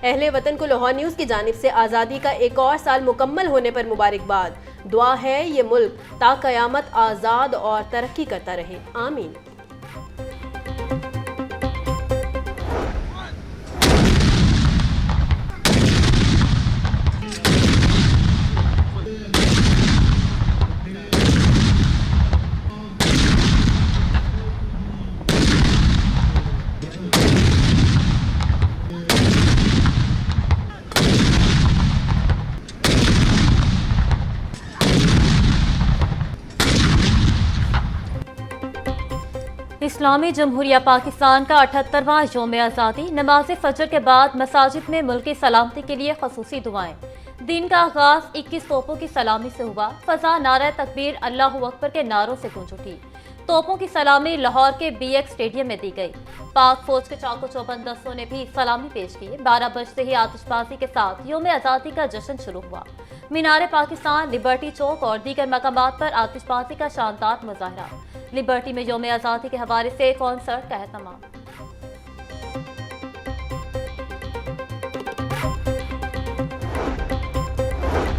अहले वतन को लाहौर न्यूज़ की जानिब से आज़ादी का एक और साल मुकम्मल होने पर मुबारकबाद। दुआ है ये मुल्क ता क़यामत आज़ाद और तरक्की करता रहे, आमीन। इस्लामी जमहूरिया पाकिस्तान का 78वां यौम आज़ादी। नमाज फजर के बाद मसाजिद में मुल्क की सलामती के लिए खसूसी दुआएं। दिन का आगाज 21 तोपों की सलामी से हुआ। फजा नारा तकबीर अल्लाहु अकबर के नारों से गूंज उठी। तोपों की सलामी लाहौर के BX स्टेडियम में दी गई। पाक फौज के चाको चौबंद दस्तों ने भी सलामी पेश की। 12 बजते ही आतिशबाजी के साथ यौम आज़ादी का जश्न शुरू हुआ। मीनार पाकिस्तान, लिबर्टी चौक और दीगर मकामात पर आतिशबाजी का शानदार मुजाहरा। लिबर्टी में यौम आज़ादी के हवाले से कॉन्सर्ट का एहतमाम।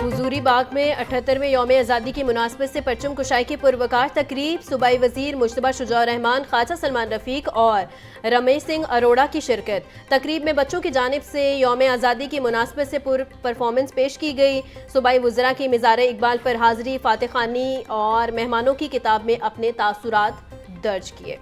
हुजूरी बाग में 78वें यौम आज़ादी की मुनासबत से परचम कुशाई की पुरवकार तकरीब। सूबाई वजीर मुश्तबा शुजा रहमान, ख्वाजा सलमान रफीक और रमेश सिंह अरोड़ा की शिरकत। तकरीब में बच्चों की जानिब से यौम आज़ादी की मुनासबत से परफॉर्मेंस पेश की गई। सूबाई वज़रा की मिज़ार इकबाल पर हाज़री, फातिह खानी और मेहमानों की किताब में अपने तासुरात दर्ज किए।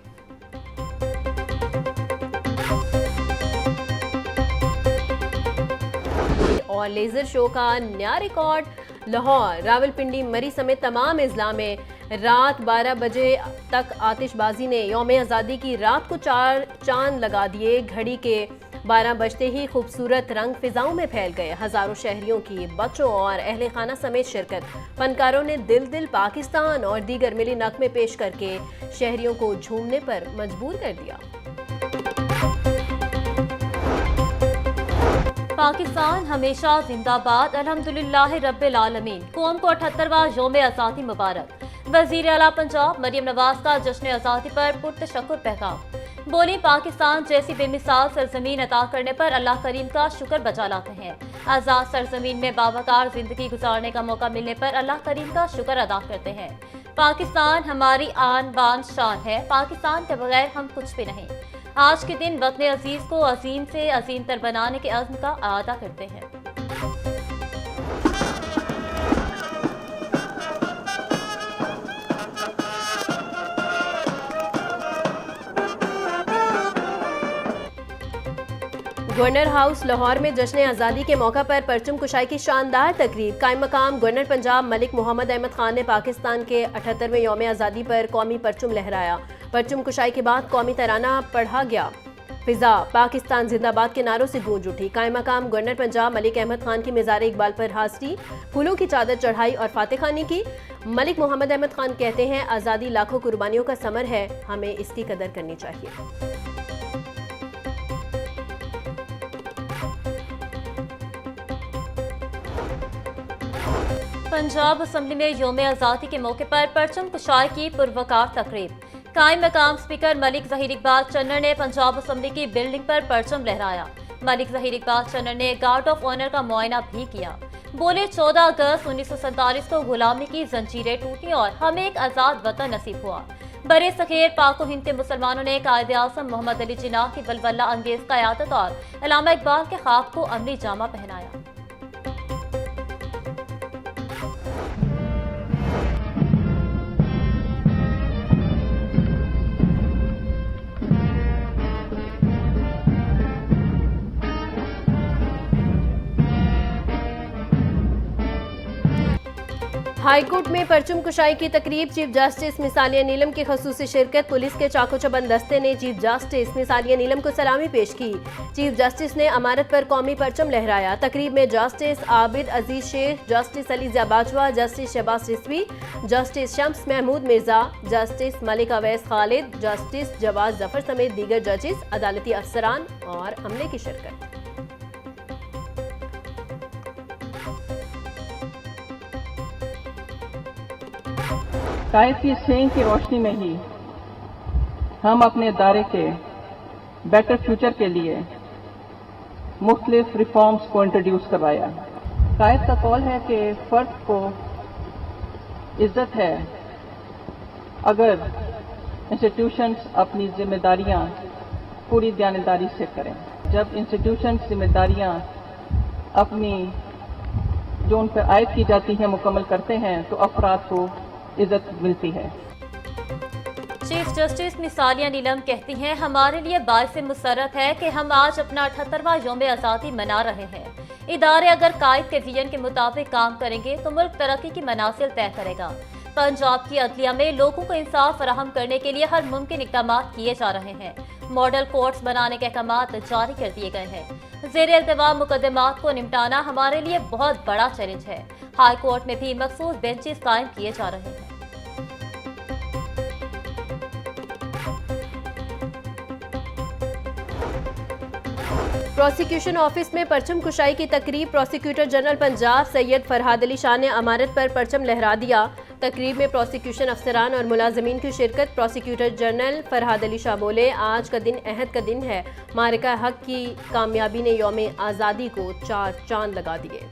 और लेजर शो का नया रिकॉर्ड। लाहौर, रावलपिंडी, मरी समेत तमाम अजला में रात 12 बजे तक आतिशबाजी ने यौम आज़ादी की रात को 4 चांद लगा दिए। घड़ी के 12 बजते ही खूबसूरत रंग फिजाओं में फैल गए। हजारों शहरियों की बच्चों और अहले खाना समेत शिरकत। फनकारों ने दिल दिल पाकिस्तान और दीगर मिली नगमे पेश करके शहरियों को झूमने पर मजबूर कर दिया। पाकिस्तान हमेशा जिंदाबाद। अल्हम्दुलिल्लाह रब्बिल आलमीन। कौम को 78वां यौम आज़ादी मुबारक। वज़ीर आला पंजाब मरियम नवाज का जश्न आज़ादी पर पुरतशक्कुर पैगाम। बोली, पाकिस्तान जैसी बेमिसाल सरजमीन अता करने पर अल्लाह करीम का शुक्र बजा लाते हैं। आज़ाद सरजमीन में बावकार जिंदगी गुजारने का मौका मिलने पर अल्लाह करीम का शुक्र अदा करते हैं। पाकिस्तान हमारी आन बान शान है। पाकिस्तान के बगैर हम कुछ भी नहीं। आज के दिन वतन अजीज को अजीम से अजीम तर बनाने के अज़्म का अदा करते हैं। गवर्नर हाउस लाहौर में जश्न आज़ादी के मौका पर परचम कुशाई की शानदार तकरीब। कायम मकाम गवर्नर पंजाब मलिक मोहम्मद अहमद खान ने पाकिस्तान के 78वें यौम आज़ादी पर कौमी परचम लहराया। परचम कुशाई के बाद कौमी तराना पढ़ा गया। फिजा पाकिस्तान जिंदाबाद के नारों से गूंज उठी। कायम मकाम गवर्नर पंजाब मलिक अहमद खान की मिज़ार इकबाल पर हाज़री, फूलों की चादर चढ़ाई और फातिह खानी की। मलिक मोहम्मद अहमद खान कहते हैं, आज़ादी लाखों कुर्बानियों का समर है, हमें इसकी कदर करनी चाहिए। पंजाब असम्बली में यौम आज़ादी के मौके पर परचम कुशाई की पुरवकार तकरीब। कायम मकाम स्पीकर मलिक ज़हीर इकबाल चन्नर ने पंजाब असम्बली की बिल्डिंग पर परचम लहराया। मलिक ज़हीर इकबाल चन्नर ने गार्ड ऑफ ऑनर का मुआयना भी किया। बोले, 14 अगस्त 1947 को गुलामी की जंजीरें टूटी और हमें एक आज़ाद वतन नसीब हुआ। बरे सखेर पाक हिंद के मुसलमानों ने कायदे आज़म मोहम्मद अली जिन्नाह की वलवला अंगेज क़यादत और अल्लामा इकबाल के ख्वाब को अमली जामा पहनाया। हाईकोर्ट में परचम कुशाई की तकरीब। चीफ जस्टिस मिसालिया नीलम की खसूसी शिरकत। पुलिस के चाको चबंद दस्ते ने चीफ जस्टिस मिसालिया नीलम को सलामी पेश की। चीफ जस्टिस ने अमानत पर कौमी परचम लहराया। तकरीब में justice Abid Aziz Sheikh, justice Ali Zia Bajwa, justice Shahbaz Rizvi, justice Shams Mahmood Mirza, justice Malik Awais Khalid, justice Jawad Zafar समेत दीगर जजेस, अदालती अफसरान और अमले की शिरकत। कायद की सेंग की रोशनी में ही हम अपने दायरे के बेटर फ्यूचर के लिए मुख्तलिफ रिफॉर्म्स को इंट्रोड्यूस करवाया। कायद का कौल है कि फ़र्द को इज्जत है अगर इंस्टीट्यूशंस अपनी जिम्मेदारियां पूरी दयानतदारी से करें। जब इंस्टीट्यूशंस जिम्मेदारियां अपनी जो उन पर आयद की जाती हैं मुकम्मल करते हैं तो अफराद को इज्जत मिलती है। चीफ जस्टिस मिसालिया नीलम कहती हैं, हमारे लिए बाइस मुसर्रत है कि हम आज अपना 78वां यौम आज़ादी मना रहे हैं। इदारे अगर कायद के विजन के मुताबिक काम करेंगे तो मुल्क तरक्की की मनासिल तय करेगा। पंजाब की अदलिया में लोगों को इंसाफ फराहम करने के लिए हर मुमकिन इक़दाम किए जा रहे हैं। मॉडल कोर्ट्स बनाने के अहकाम जारी कर दिए गए हैं। ज़ेर इल्तिवा मुकदमात को निपटाना हमारे लिए बहुत बड़ा चैलेंज है। हाई कोर्ट में भी मखसूस बेंचेस कायम किए जा रहे हैं। प्रोसिक्यूशन ऑफिस में परचम कुशाई की तकरीब। प्रोसिक्यूटर जनरल पंजाब सैयद फरहाद अली शाह ने अमारत पर परचम लहरा दिया। तकरीब में प्रोसिक्यूशन अफसरान और मुलाजमीन की शिरकत। प्रोसिक्यूटर जनरल फरहाद अली शाह बोले, आज का दिन अहद का दिन है। मारिका हक की कामयाबी ने यौम आज़ादी को 4 चांद लगा दिए।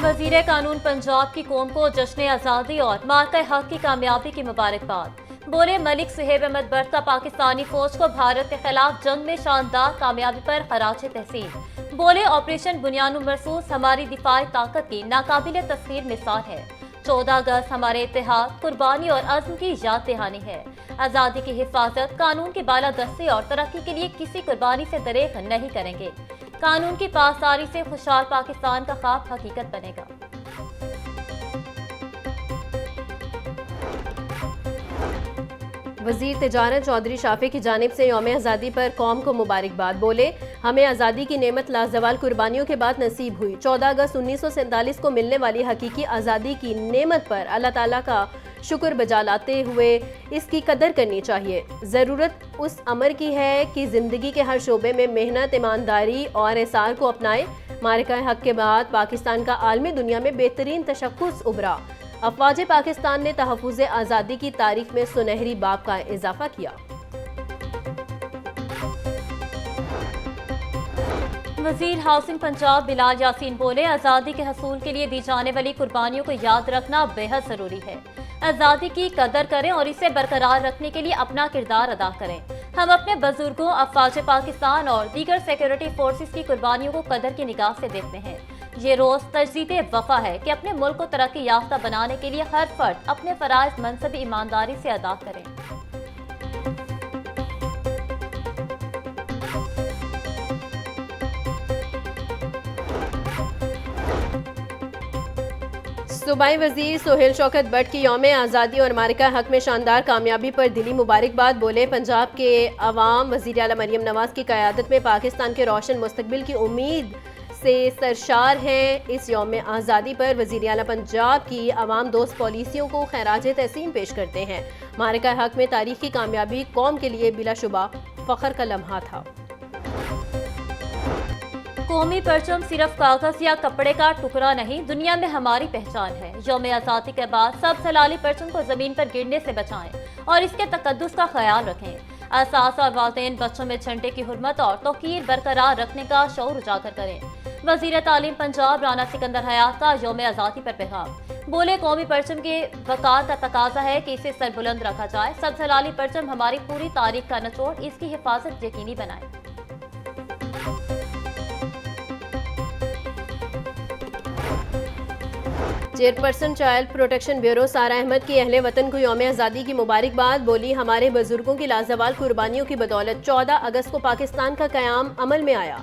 वज़ीर कानून पंजाब की कौम को जश्न आज़ादी और मारिका हक की कामयाबी की मुबारकबाद। बोले, मलिक सुहेब अहमद बट का पाकिस्तानी फौज को भारत के खिलाफ जंग में शानदार कामयाबी पर खराज तहसीन। बोले, ऑपरेशन बुनियाद महसूस हमारी दिफाई ताकत की नाकाबिले तस्वीर मिसाल है। 14 अगस्त हमारे इत्तेहाद, कुर्बानी और अज़्म की याद दहानी है। आज़ादी की हिफाजत, कानून की बालादस्ती और तरक्की के लिए किसी कुर्बानी से दरेक नहीं करेंगे। कानून की पासदारी से खुशहाल पाकिस्तान का ख्वाब हकीकत बनेगा। वज़ीर तिजारत चौधरी शाफी की जानिब से यौम आज़ादी पर कौम को मुबारकबाद। बोले, हमें आज़ादी की नेमत लाजवाल कुर्बानियों के बाद नसीब हुई। 14 अगस्त 1947 को मिलने वाली हकीकी आज़ादी की नेमत पर अल्लाह ताला का शुक्र बजा लाते हुए इसकी कदर करनी चाहिए। ज़रूरत उस अमर की है कि ज़िंदगी के हर शोबे में मेहनत, ईमानदारी और एसार को अपनाए। मारिका हक के बाद पाकिस्तान का आलमी दुनिया में बेहतरीन तशख्खुस उभरा। अफवाज पाकिस्तान ने तहफ़्फ़ुज़ आज़ादी की तारीख में सुनहरी बाब का इजाफा किया। वज़ीर हाउसिंग पंजाब बिलाल यासीन बोले, आज़ादी के हसूल के लिए दी जाने वाली कुर्बानियों को याद रखना बेहद ज़रूरी है। आज़ादी की कदर करें और इसे बरकरार रखने के लिए अपना किरदार अदा करें। हम अपने बुजुर्गों, अफवाज पाकिस्तान और दीगर सिक्योरिटी फोर्सेस की कुर्बानियों को कदर की निगाह से देखते हैं। ये रोज़ तजदीद वफा है कि अपने मुल्क को तरक्की याफ्ता बनाने के लिए हर फर्द अपने फ़राइज़ मनसबी ईमानदारी से अदा करें। सूबाई वज़ीर सोहेल शौकत बट की यौम आज़ादी और मारिका हक में शानदार कामयाबी पर दिली मुबारकबाद। बोले, पंजाब के अवाम वज़ीर आला मरियम नवाज़ की क़यादत में पाकिस्तान के रोशन मुस्तकबिल की उम्मीद से सरशार हैं। इस यौम आज़ादी पर वज़ीर आला पंजाब की अवाम दोस्त पॉलिसियों को खैराज तहसीन पेश करते हैं। मारिका हक में तारीख़ी कामयाबी कौम के लिए बिलाशुबा फ़ख्र का लम्हा था। कौमी परचम सिर्फ कागज या कपड़े का टुकड़ा नहीं, दुनिया में हमारी पहचान है। यौम आज़ादी के बाद सब सलाली परचम को जमीन पर गिरने से बचाएं और इसके तकद्दुस का ख्याल रखें। असास और वालिदैन बच्चों में झंडे की हुर्मत और तौकीर बरकरार रखने का शऊर उजागर करें। वज़ीर तालीम पंजाब राना सिकंदर हयात का यौम आज़ादी पर पैगाम। बोले, कौमी परचम के वकार का तकाजा है कि इसे सरबुलंद रखा जाए। सब सलाली परचम हमारी पूरी तारीख का निचोड़, इसकी हिफाजत यकीनी बनाए। चेयरपर्सन चाइल्ड प्रोटेक्शन ब्यूरो सारा अहमद की अहले वतन को यौम आज़ादी की मुबारकबाद। बोली, हमारे बुजुर्गों की लाजवाल कुर्बानियों की बदौलत 14 अगस्त को पाकिस्तान का क़याम अमल में आया।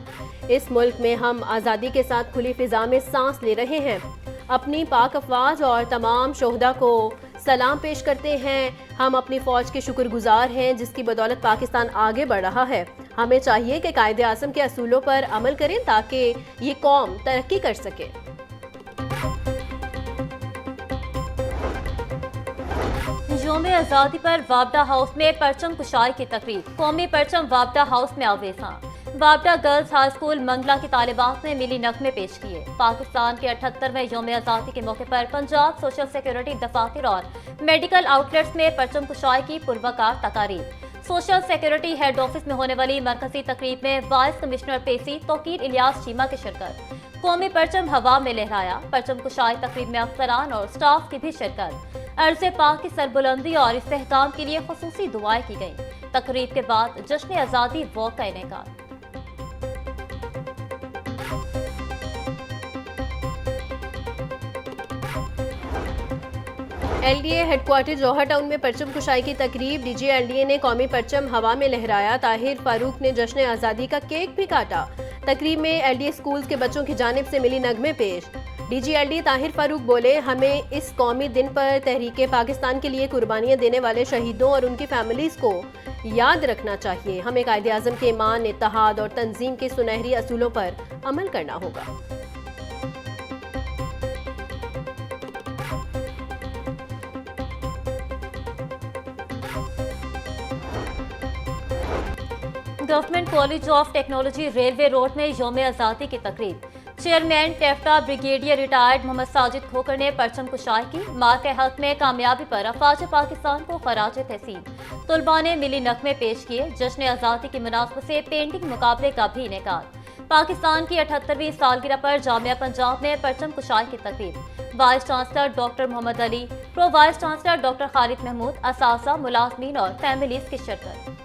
इस मुल्क में हम आज़ादी के साथ खुली फिजा में सांस ले रहे हैं। अपनी पाक अफवाज और तमाम शोहदा को सलाम पेश करते हैं। हम अपनी फ़ौज के शुक्रगुजार हैं जिसकी बदौलत पाकिस्तान आगे बढ़ रहा है। हमें चाहिए कि कायदे आज़म के असूलों पर अमल करें ताकि ये कौम तरक्की कर सके। यौम आज़ादी पर वापडा हाउस में परचम कुशाई की तकरीब। कौमी परचम वापडा हाउस में आवेज़ा। वापडा गर्ल्स हाई स्कूल मंगला की तालिबात ने मिली नगमे पेश किए। पाकिस्तान के 78वें यौम आज़ादी के मौके पर पंजाब सोशल सिक्योरिटी दफातर और मेडिकल आउटलेट्स में परचम कुशाई की पुरवकार तकारीब। सोशल सिक्योरिटी हेड ऑफिस में होने वाली मरकजी तकरीब में वाइस कमिश्नर पेशी तौकीर इलियास चीमा की शिरकत। कौमी परचम हवा में लहराया। परचम कुशाई तकरीब में अफसरान और स्टाफ की भी शिरकत। अर्ज़ पाक की सरबुलंदी और इस्तेहकाम के लिए खुसूसी दुआएं की गईं। तकरीब के बाद जश्न आज़ादी वॉक का इनेकाद। एलडीए हेडक्वार्टर जौहर टाउन में परचम कुशाई की तकरीब। डीजी एलडीए ने कौमी परचम हवा में लहराया। ताहिर फारूक ने जश्न आज़ादी का केक भी काटा। तकरीब में एलडीए स्कूल्स के बच्चों की जानिब से मिली नगमे पेश। डीजी एलडीए ताहिर फारूक बोले, हमें इस कौमी दिन पर तहरीक पाकिस्तान के लिए कुर्बानियां देने वाले शहीदों और उनकी फैमिलीज को याद रखना चाहिए। हमें कायदे आज़म के ईमान, इत्तेहाद और तंजीम के सुनहरी असूलों पर अमल करना होगा। Government college of technology railway road में यौम आज़ादी की तकरीब। चेयरमैन टेफ्टा ब्रिगेडियर रिटायर्ड मोहम्मद साजिद खोकर ने परचम कुशाई की। माँ के हक में कामयाबी पर अफवाज पाकिस्तान को खराज तहसीन। तलबा ने मिली नगमे पेश किए। जश्न आज़ादी की मुनासबत से पेंटिंग मुकाबले का भी इनेकाद। पाकिस्तान की 78वीं सालगिरह पर जामिया पंजाब में परचम कुशाई की तकरीब। Vice chancellor doctor Mohammad Ali, pro vice chancellor doctor Khalid Mahmood, असासा, मुलाजमीन और फैमिलीज की शिरकत।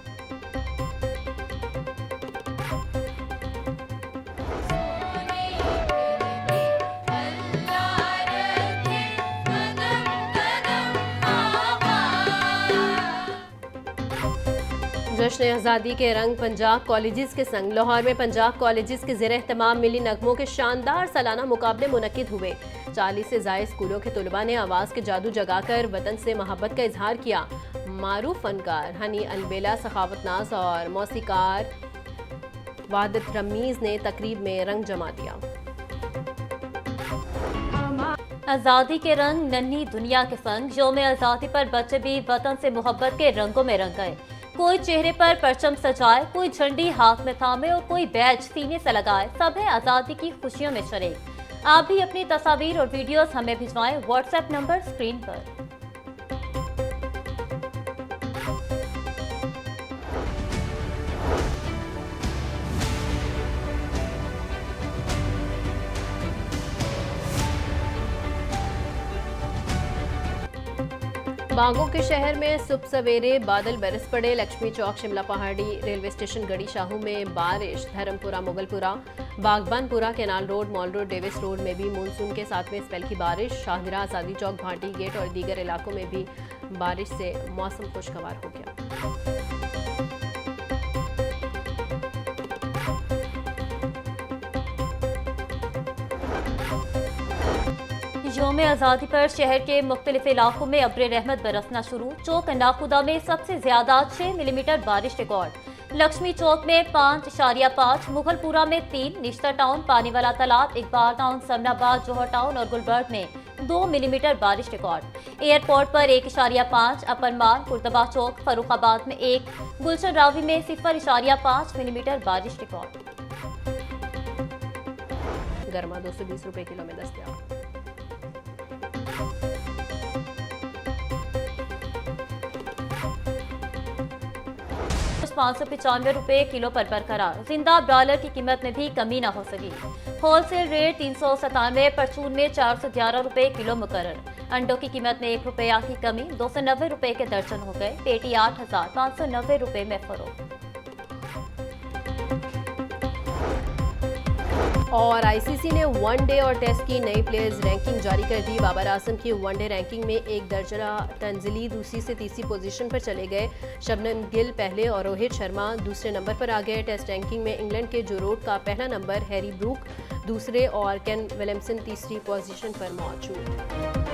जश्न आज़ादी के रंग पंजाब कॉलेजेस के संग लाहौर में पंजाब कॉलेजेस के ज़ेर एहतमाम मिली नगमों के शानदार सालाना मुकाबले मुनक्किद हुए। 40 से ज़ायद स्कूलों के तलबा ने आवाज़ के जादू जगाकर वतन से मोहब्बत का इजहार किया। मारूफ फनकार हनी अलबेला, सखावत नाज और मौसीकार वादत रमीज़ ने तकरीब में रंग जमा दिया। आज़ादी के रंग नन्ही दुनिया के संग यौम आज़ादी पर बच्चे भी वतन से मोहब्बत के रंगों में रंग गए। कोई चेहरे पर परचम सजाए, कोई झंडी हाथ में थामे और कोई बैज सीने से लगाए। सब है आज़ादी की खुशियों में शरीक। आप भी अपनी तस्वीर और वीडियोस हमें भिजवाएं। व्हाट्सएप नंबर स्क्रीन पर। बागों के शहर में सुबह सवेरे बादल बरस पड़े। लक्ष्मी चौक, शिमला पहाड़ी, रेलवे स्टेशन गड़ी शाहू में बारिश। Dharampura, Mughalpura, Baghbanpura, canal road, mall road, Davis road में भी मानसून के 7वें स्पेल की बारिश। शाहदरा, आज़ादी चौक, भाटी गेट और दीगर इलाकों में भी बारिश से मौसम खुशगवार हो गया। यौम आज़ादी पर शहर के मुख्तलिफ इलाकों में अब्र रहमत बरसना शुरू। चौक नाखुदा में सबसे ज्यादा 6 मिलीमीटर बारिश रिकॉर्ड। लक्ष्मी चौक में 5.5, मुगलपुरा में 3, निश्तर टाउन, पानीवाला तालाब, इकबाल टाउन, समनाबाद, जौहर टाउन और गुलबर्ग में 2 मिलीमीटर बारिश रिकॉर्ड। एयरपोर्ट पर 1.5, अपर माल, कुर्तबा चौक, फरुखाबाद में 1, गुलशन रावी में 0.5 मिलीमीटर बारिश रिकॉर्ड। गर्मा 220 रुपए किलो में दस्तयाब। 595 रुपए किलो पर बरकरार। जिंदा ब्रॉयलर की कीमत में भी कमी न हो सकी। होलसेल रेट 397, परचून में 411 रुपए किलो मुकर्रर। अंडों की कीमत में 1 रुपया की कमी, 290 रुपए के दर्जन हो गए। पेटी 8,590 रुपए में फरोख्त। और आईसीसी ने वनडे और टेस्ट की नई प्लेयर्स रैंकिंग जारी कर दी। बाबर आजम की वनडे रैंकिंग में एक दर्जा तंजली दूसरी से तीसरी पोजीशन पर चले गए। शबनम गिल पहले और रोहित शर्मा दूसरे नंबर पर आ गए। टेस्ट रैंकिंग में इंग्लैंड के जो रोड का पहला नंबर, हैरी ब्रूक दूसरे और केन विलियमसन तीसरी पोजीशन पर मौजूद।